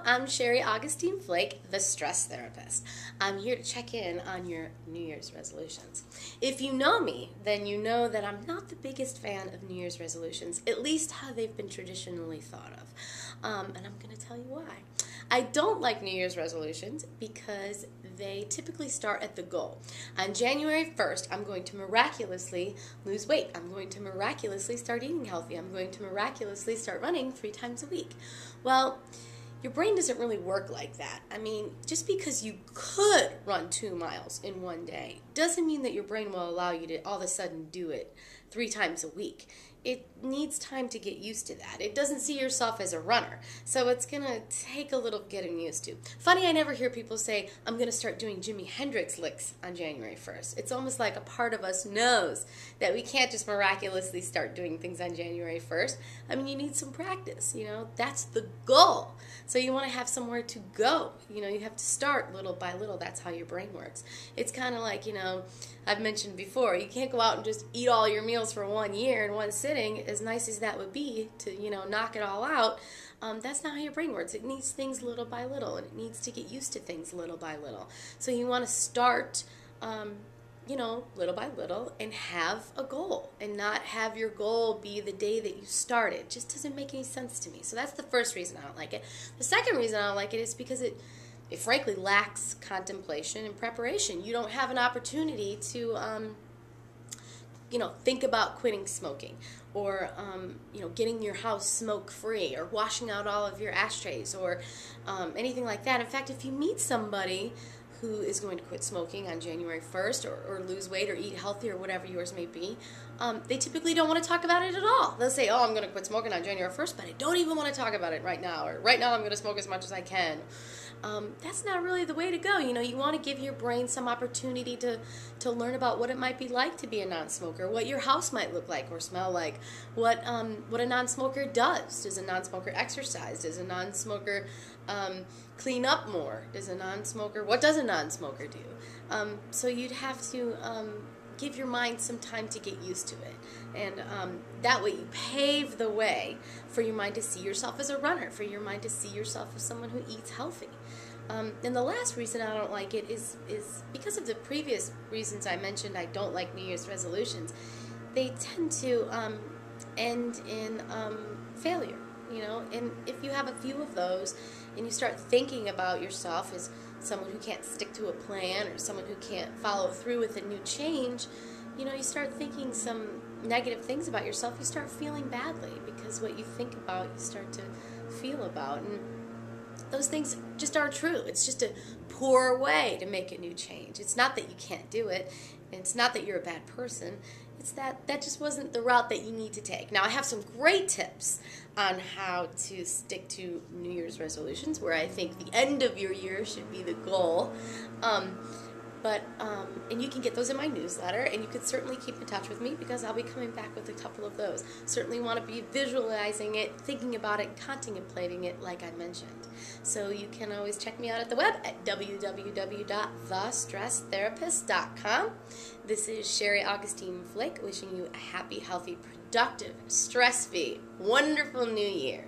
I'm Sherry Augustine Flake, the stress therapist. I'm here to check in on your New Year's resolutions. If you know me, then you know that I'm not the biggest fan of New Year's resolutions, at least how they've been traditionally thought of. And I'm going to tell you why. I don't like New Year's resolutions because they typically start at the goal. On January 1st, I'm going to miraculously lose weight. I'm going to miraculously start eating healthy. I'm going to miraculously start running 3 times a week. Well, your brain doesn't really work like that. I mean, just because you could run 2 miles in one day doesn't mean that your brain will allow you to all of a sudden do it 3 times a week. It needs time to get used to that. It doesn't see yourself as a runner, so it's going to take a little getting used to. Funny, I never hear people say, I'm going to start doing Jimi Hendrix licks on January 1st. It's almost like a part of us knows that we can't just miraculously start doing things on January 1st. I mean, you need some practice, That's the goal. So you want to have somewhere to go. You have to start little by little. That's how your brain works. It's kind of like, I've mentioned before, you can't go out and just eat all your meals for 1 year in one sitting, as nice as that would be to, knock it all out. That's not how your brain works. It needs things little by little, and it needs to get used to things little by little. So you want to start, little by little and have a goal and not have your goal be the day that you started. It just doesn't make any sense to me. So that's the first reason I don't like it. The second reason I don't like it is because it frankly lacks contemplation and preparation. You don't have an opportunity to, think about quitting smoking or, getting your house smoke-free or washing out all of your ashtrays or anything like that. In fact, if you meet somebody who is going to quit smoking on January 1st or lose weight or eat healthy or whatever yours may be, they typically don't want to talk about it at all. They'll say, oh, I'm going to quit smoking on January 1st, but I don't even want to talk about it right now, or right now I'm going to smoke as much as I can. That's not really the way to go. You want to give your brain some opportunity to learn about what it might be like to be a non-smoker, what your house might look like or smell like, what a non-smoker does. Does a non-smoker exercise? Does a non-smoker clean up more? What does a non-smoker do? So you'd have to give your mind some time to get used to it. And that way you pave the way for your mind to see yourself as a runner, for your mind to see yourself as someone who eats healthy. And the last reason I don't like it is because of the previous reasons I mentioned. I don't like New Year's resolutions. They tend to end in failure, and if you have a few of those and you start thinking about yourself as someone who can't stick to a plan or someone who can't follow through with a new change, you start thinking some negative things about yourself. You start feeling badly because what you think about, you start to feel about, and those things just aren't true. It's just a poor way to make a new change. It's not that you can't do it. It's not that you're a bad person. It's that just wasn't the route that you need to take. Now, I have some great tips on how to stick to New Year's resolutions, where I think the end of your year should be the goal. And you can get those in my newsletter, and you can certainly keep in touch with me because I'll be coming back with a couple of those. Certainly want to be visualizing it, thinking about it, contemplating it like I mentioned. So you can always check me out at the web at www.thestresstherapist.com. This is Sherry Augustine Flake wishing you a happy, healthy, productive, stress-free, wonderful new year.